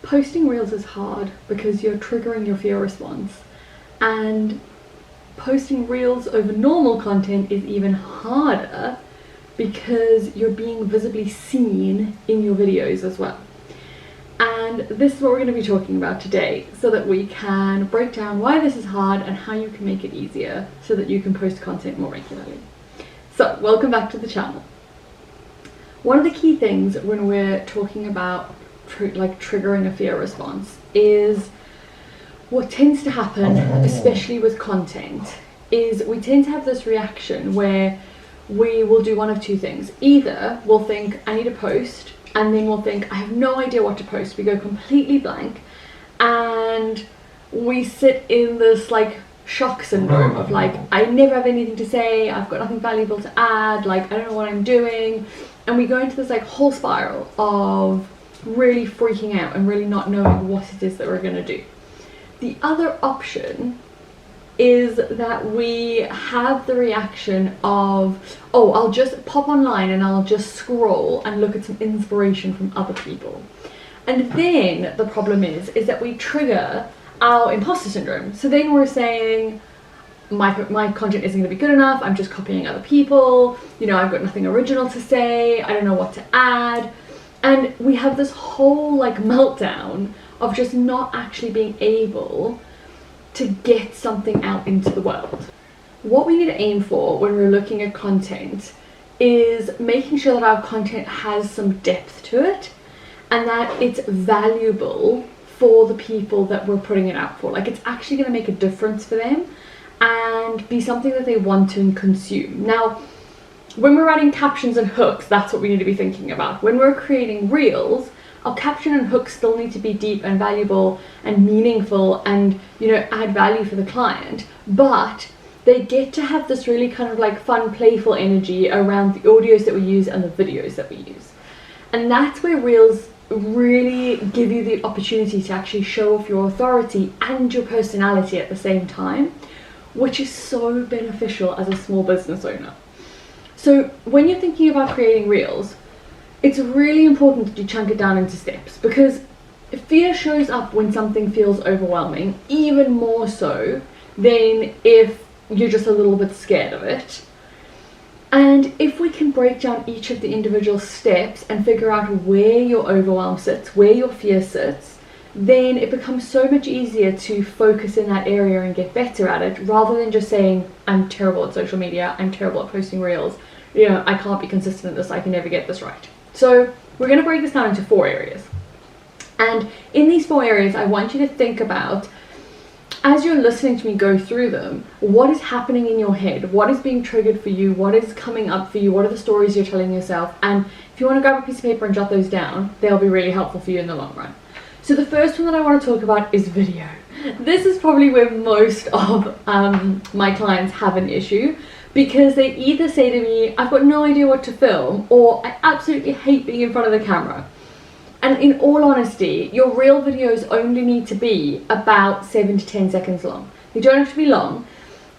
Posting reels is hard because you're triggering your fear response, and posting reels over normal content is even harder because you're being visibly seen in your videos as well. And this is what we're going to be talking about today, so that we can break down why this is hard and how you can make it easier so that you can post content more regularly. So welcome back to the channel. One of the key things when we're talking about triggering a fear response is what tends to happen, especially with content, is we tend to have this reaction where we will do one of two things. Either we'll think, I need to post, and then we'll think, I have no idea what to post. We go completely blank and we sit in this shock syndrome of I never have anything to say, I've got nothing valuable to add, I don't know what I'm doing. And we go into this whole spiral of really freaking out and really not knowing what it is that we're going to do. The other option is that we have the reaction of, oh, I'll just pop online and I'll just scroll and look at some inspiration from other people. And then the problem is that we trigger our imposter syndrome. So then we're saying, my content isn't going to be good enough, I'm just copying other people, I've got nothing original to say, I don't know what to add. And we have this whole meltdown of just not actually being able to get something out into the world. What we need to aim for when we're looking at content is making sure that our content has some depth to it and that it's valuable for the people that we're putting it out for. It's actually going to make a difference for them and be something that they want to consume. Now, when we're writing captions and hooks, that's what we need to be thinking about. When we're creating reels, our caption and hooks still need to be deep and valuable and meaningful and, add value for the client, but they get to have this really kind of fun, playful energy around the audios that we use and the videos that we use. And that's where reels really give you the opportunity to actually show off your authority and your personality at the same time, which is so beneficial as a small business owner. So when you're thinking about creating reels, it's really important that you chunk it down into steps, because fear shows up when something feels overwhelming, even more so than if you're just a little bit scared of it. And if we can break down each of the individual steps and figure out where your overwhelm sits, where your fear sits, then it becomes so much easier to focus in that area and get better at it, rather than just saying, I'm terrible at social media, I'm terrible at posting reels, I can't be consistent at this, I can never get this right. So we're going to break this down into 4 areas. And in these 4 areas, I want you to think about, as you're listening to me go through them, what is happening in your head, what is being triggered for you, what is coming up for you, what are the stories you're telling yourself. And if you want to grab a piece of paper and jot those down, they'll be really helpful for you in the long run. So the first one that I want to talk about is video. This is probably where most of my clients have an issue, because they either say to me, I've got no idea what to film, or I absolutely hate being in front of the camera. And in all honesty, your reel videos only need to be about 7 to 10 seconds long. They don't have to be long,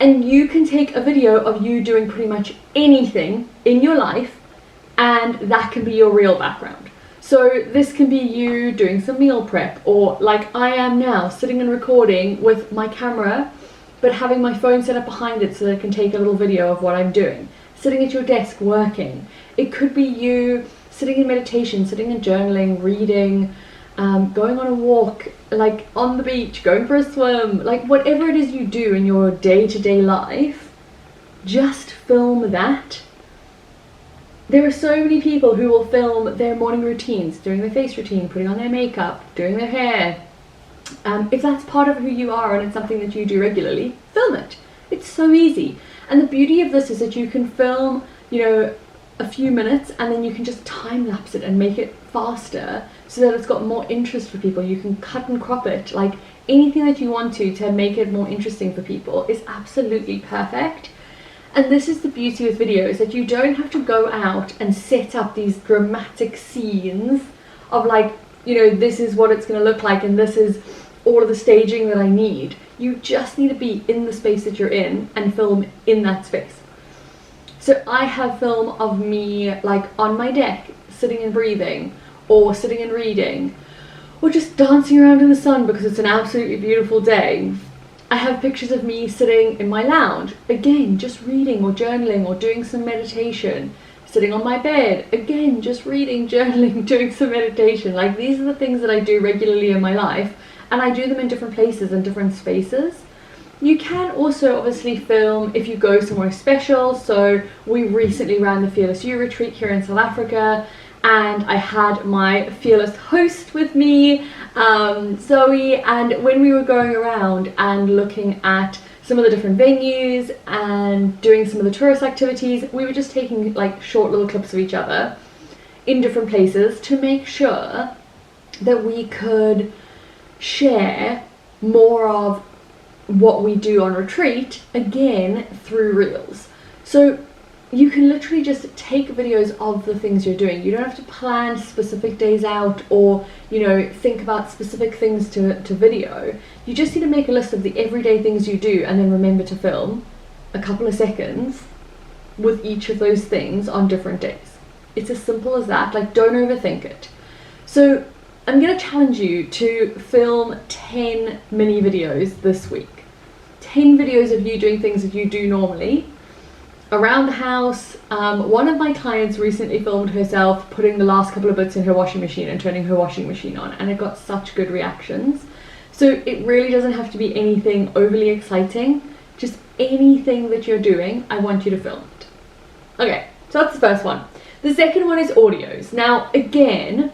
and you can take a video of you doing pretty much anything in your life, and that can be your reel background. So this can be you doing some meal prep, or like I am now, sitting and recording with my camera, but having my phone set up behind it so that I can take a little video of what I'm doing. Sitting at your desk working. It could be you sitting in meditation, sitting and journaling, reading, going on a walk, on the beach, going for a swim, whatever it is you do in your day-to-day life, just film that. There are so many people who will film their morning routines, doing their face routine, putting on their makeup, doing their hair. If that's part of who you are and it's something that you do regularly, film it. It's so easy. And the beauty of this is that you can film, a few minutes, and then you can just time lapse it and make it faster so that it's got more interest for people. You can cut and crop it, anything that you want to make it more interesting for people is absolutely perfect. And this is the beauty with video, is that you don't have to go out and set up these dramatic scenes of this is what it's going to look like and this is all of the staging that I need. You just need to be in the space that you're in and film in that space. So I have film of me on my deck, sitting and breathing, or sitting and reading, or just dancing around in the sun because it's an absolutely beautiful day. I have pictures of me sitting in my lounge, again, just reading or journaling or doing some meditation. Sitting on my bed, again, just reading, journaling, doing some meditation. Like, these are the things that I do regularly in my life, and I do them in different places and different spaces. You can also obviously film if you go somewhere special. So we recently ran the Fearless You retreat here in South Africa, and I had my fearless host with me, Zoe, and when we were going around and looking at some of the different venues and doing some of the tourist activities, we were just taking like short little clips of each other in different places to make sure that we could share more of what we do on retreat, again, through reels. So you can literally just take videos of the things you're doing. You don't have to plan specific days out or, you know, think about specific things to video. You just need to make a list of the everyday things you do and then remember to film a couple of seconds with each of those things on different days. It's as simple as that. Like, don't overthink it. So I'm going to challenge you to film 10 mini videos this week. 10 videos of you doing things that you do normally around the house. One of my clients recently filmed herself putting the last couple of bits in her washing machine and turning her washing machine on, and it got such good reactions. So it really doesn't have to be anything overly exciting, just anything that you're doing, I want you to film it. Okay, so that's the first one. The second one is audios. Now, again,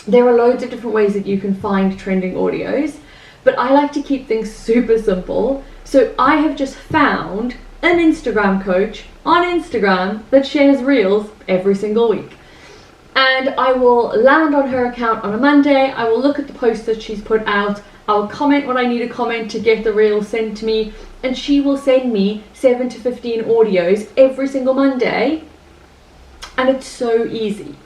there are loads of different ways that you can find trending audios, but I like to keep things super simple. So I have just found an Instagram coach on Instagram that shares reels every single week. And I will land on her account on a Monday, I will look at the post that she's put out, I'll comment what I need to comment to get the reel sent to me, and she will send me 7 to 15 audios every single Monday, and it's so easy.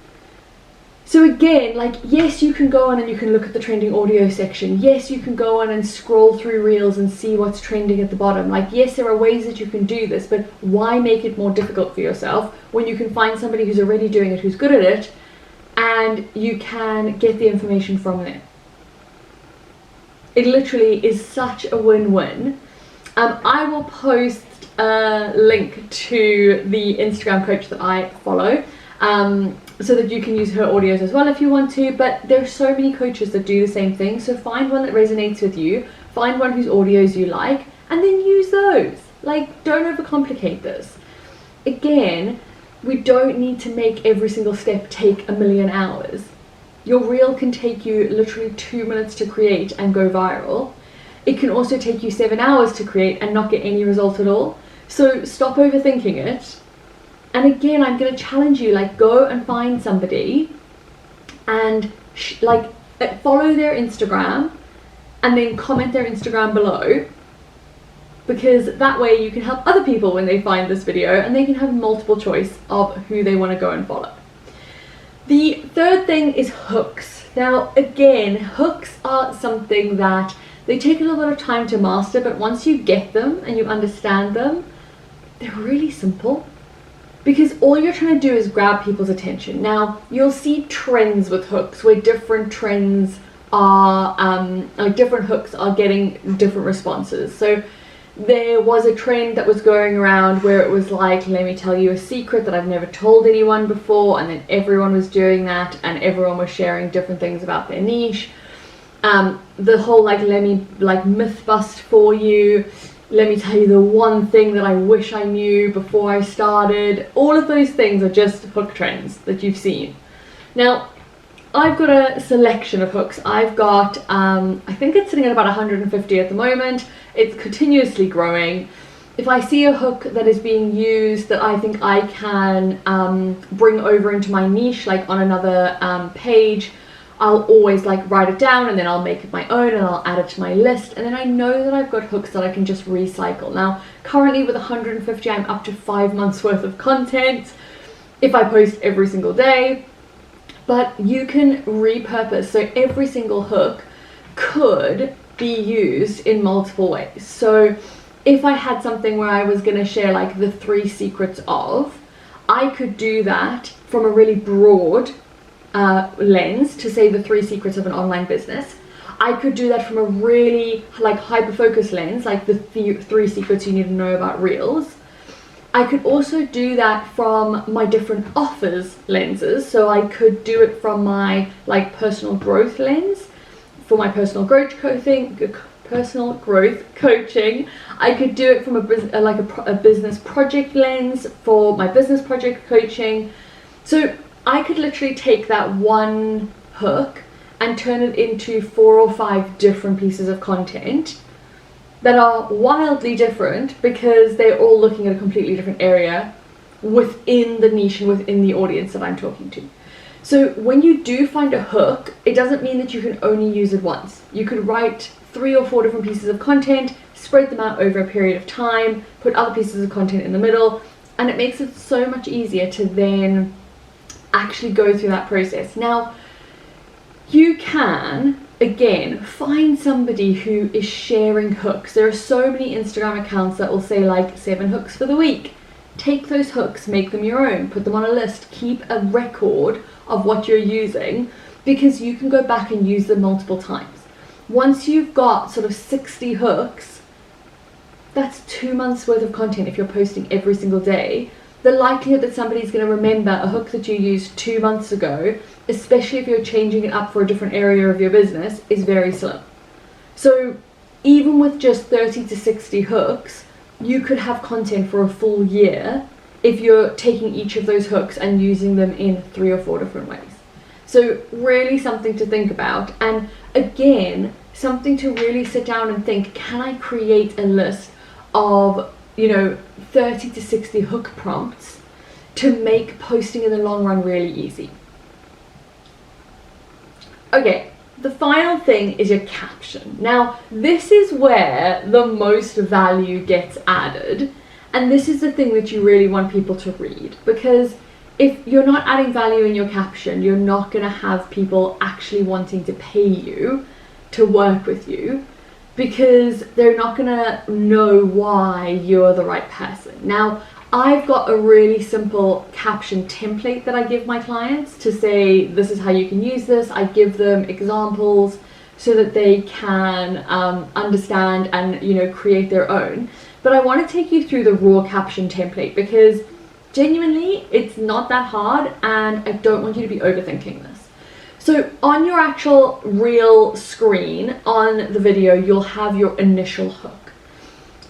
So again, like, yes, you can go on and you can look at the trending audio section. Yes, you can go on and scroll through reels and see what's trending at the bottom. Like, yes, there are ways that you can do this, but why make it more difficult for yourself when you can find somebody who's already doing it, who's good at it, and you can get the information from them. It literally is such a win-win. I will post a link to the Instagram coach that I follow, so that you can use her audios as well if you want to, but there's so many coaches that do the same thing. So find one that resonates with you, find one whose audios you like, and then use those. Like, don't overcomplicate this. Again, we don't need to make every single step take 1,000,000 hours. Your reel can take you literally 2 minutes to create and go viral. It can also take you 7 hours to create and not get any result at all. So stop overthinking it. And again, I'm going to challenge you, like, go and find somebody and follow their Instagram and then comment their Instagram below, because that way you can help other people when they find this video and they can have multiple choice of who they want to go and follow. The third thing is hooks. Now, again, hooks are something that they take a little bit of time to master, but once you get them and you understand them, they're really simple. Because all you're trying to do is grab people's attention. Now, you'll see trends with hooks where different trends are, different hooks are getting different responses. So there was a trend that was going around where it was like, let me tell you a secret that I've never told anyone before, and then everyone was doing that and everyone was sharing different things about their niche. The whole let me myth bust for you. Let me tell you the one thing that I wish I knew before I started. All of those things are just hook trends that you've seen. Now, I've got a selection of hooks. I've got, I think it's sitting at about 150 at the moment. It's continuously growing. If I see a hook that is being used that I think I can bring over into my niche, like on another page, I'll always write it down and then I'll make it my own and I'll add it to my list, and then I know that I've got hooks that I can just recycle. Now, currently with 150, I'm up to 5 months worth of content if I post every single day, but you can repurpose. So every single hook could be used in multiple ways. So if I had something where I was going to share the 3 secrets of, I could do that from a really broad lens to say the 3 secrets of an online business. I could do that from a really like hyper-focused lens, like the 3 secrets you need to know about Reels. I could also do that from my different offers lenses. So I could do it from my like personal growth lens, for my personal growth coaching. I could do it from a business project lens for my business project coaching. So I could literally take that one hook and turn it into 4 or 5 different pieces of content that are wildly different because they're all looking at a completely different area within the niche and within the audience that I'm talking to. So when you do find a hook, it doesn't mean that you can only use it once. You could write 3 or 4 different pieces of content, spread them out over a period of time, put other pieces of content in the middle, and it makes it so much easier to then actually go through that process. Now, you can, again, find somebody who is sharing hooks. There are so many Instagram accounts that will say like 7 hooks for the week. Take those hooks, make them your own, put them on a list, keep a record of what you're using, because you can go back and use them multiple times. Once you've got sort of 60 hooks, that's 2 months worth of content if you're posting every single day. The likelihood that somebody's going to remember a hook that you used 2 months ago, especially if you're changing it up for a different area of your business, is very slim. So even with just 30 to 60 hooks, you could have content for a full year if you're taking each of those hooks and using them in 3 or 4 different ways. So really something to think about. And again, something to really sit down and think, can I create a list of 30 to 60 hook prompts to make posting in the long run really easy? Okay, the final thing is your caption. Now, this is where the most value gets added, and this is the thing that you really want people to read, because if you're not adding value in your caption, you're not going to have people actually wanting to pay you to work with you, because they're not going to know why you're the right person. Now, I've got a really simple caption template that I give my clients to say, this is how you can use this. I give them examples so that they can understand and create their own. But I want to take you through the raw caption template, because genuinely it's not that hard, and I don't want you to be overthinking this. So on your actual reel screen on the video, you'll have your initial hook.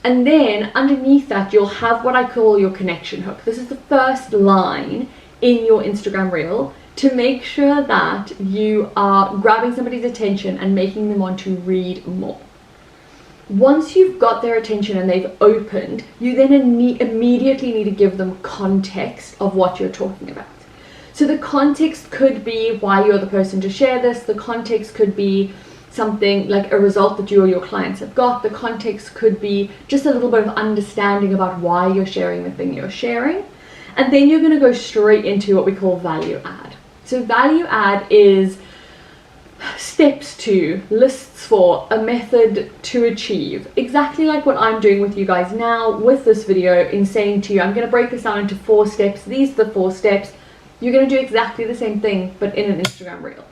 And then underneath that, you'll have what I call your connection hook. This is the first line in your Instagram reel to make sure that you are grabbing somebody's attention and making them want to read more. Once you've got their attention and they've opened, you then immediately need to give them context of what you're talking about. So the context could be why you're the person to share this. The context could be something like a result that you or your clients have got. The context could be just a little bit of understanding about why you're sharing the thing you're sharing. And then you're going to go straight into what we call value add. So value add is steps to, lists for, a method to achieve. Exactly like what I'm doing with you guys now with this video, in saying to you, I'm going to break this down into 4 steps. These are the 4 steps. You're going to do exactly the same thing, but in an Instagram reel.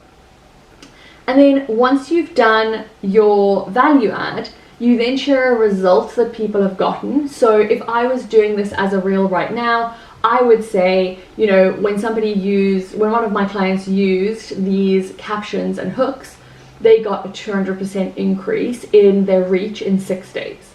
And then once you've done your value add, you then share a result that people have gotten. So if I was doing this as a reel right now, I would say, when one of my clients used these captions and hooks, they got a 200% increase in their reach in 6 days.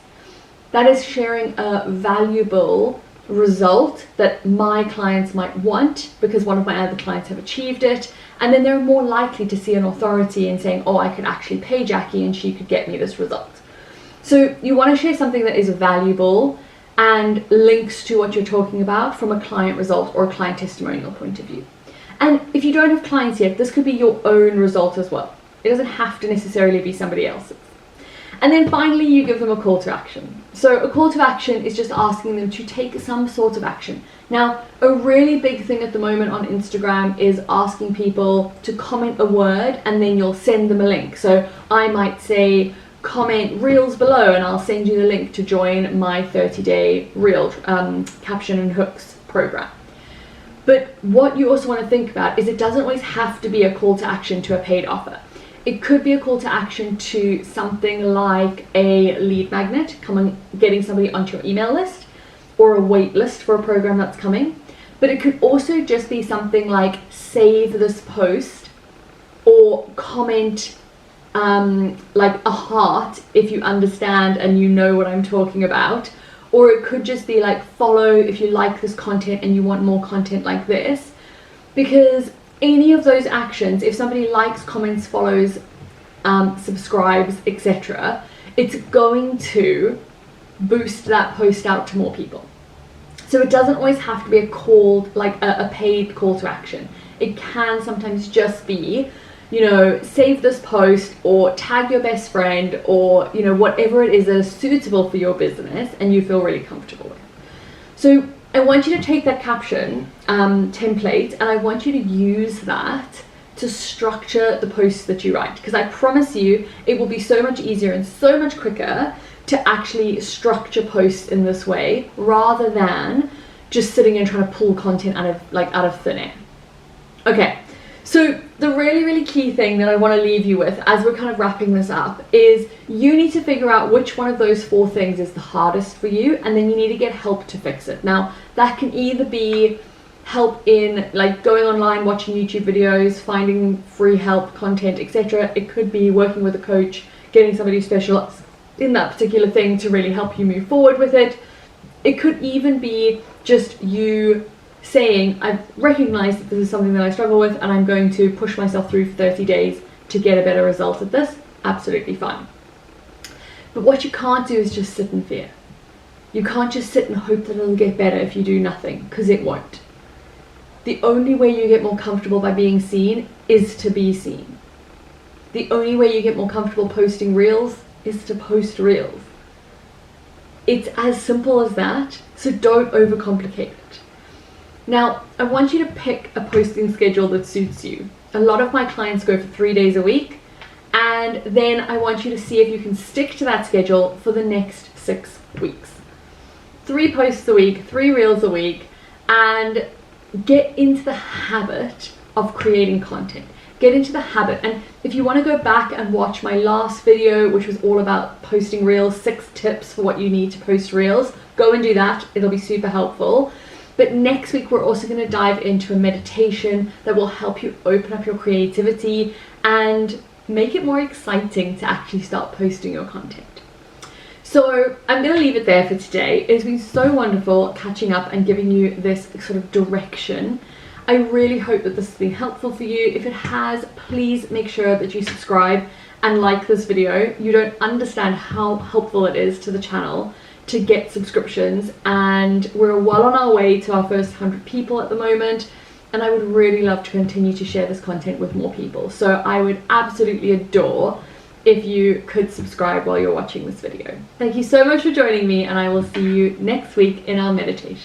That is sharing a valuable result that my clients might want because one of my other clients have achieved it, and then they're more likely to see an authority and saying, oh, I could actually pay Jackie and she could get me this result. So you want to share something that is valuable and links to what you're talking about from a client result or a client testimonial point of view. And if you don't have clients yet, this could be your own result as well. It doesn't have to necessarily be somebody else's. And then finally, you give them a call to action. So a call to action is just asking them to take some sort of action. Now, a really big thing at the moment on Instagram is asking people to comment a word and then you'll send them a link. So I might say, comment reels below and I'll send you the link to join my 30-day reel caption and hooks program. But what you also want to think about is it doesn't always have to be a call to action to a paid offer. It could be a call to action to something like a lead magnet, getting somebody onto your email list, or a wait list for a program that's coming. But it could also just be something like save this post, or comment like a heart if you understand and you know what I'm talking about. Or it could just be like follow if you like this content and you want more content like this. Because any of those actions, if somebody likes, comments, follows, subscribes, etc., it's going to boost that post out to more people. So it doesn't always have to be a call, like a paid call to action. It can sometimes just be, you know, save this post, or tag your best friend, or, you know, whatever it is that is suitable for your business and you feel really comfortable with. So I want you to take that caption template, and I want you to use that to structure the posts that you write, because I promise you it will be so much easier and so much quicker to actually structure posts in this way, rather than just sitting and trying to pull content out of thin air. Okay, so the really key thing that I want to leave you with as we're kind of wrapping this up is you need to figure out which one of those 4 things is the hardest for you, and then you need to get help to fix it. Now that can either be help in like going online, watching YouTube videos, finding free help, content, etc. It could be working with a coach, getting somebody specialized in that particular thing to really help you move forward with it. It could even be just you saying, I've recognized that this is something that I struggle with and I'm going to push myself through for 30 days to get a better result at this. Absolutely fine. But what you can't do is just sit in fear. You can't just sit and hope that it'll get better if you do nothing, because it won't. The only way you get more comfortable by being seen is to be seen. The only way you get more comfortable posting reels is to post reels. It's as simple as that, so don't overcomplicate it. Now, I want you to pick a posting schedule that suits you. A lot of my clients go for 3 days a week, and then I want you to see if you can stick to that schedule for the next 6 weeks. 3 posts a week, 3 reels a week, and get into the habit of creating content. Get into the habit. And if you want to go back and watch my last video, which was all about posting reels, 6 tips for what you need to post reels, go and do that. It'll be super helpful. But next week, we're also going to dive into a meditation that will help you open up your creativity and make it more exciting to actually start posting your content. So I'm going to leave it there for today. It's been so wonderful catching up and giving you this sort of direction. I really hope that this has been helpful for you. If it has, please make sure that you subscribe and like this video. You don't understand how helpful it is to the channel to get subscriptions, and we're well on our way to our first 100 people at the moment, and I would really love to continue to share this content with more people. So I would absolutely adore if you could subscribe while you're watching this video. Thank you so much for joining me, and I will see you next week in our meditation.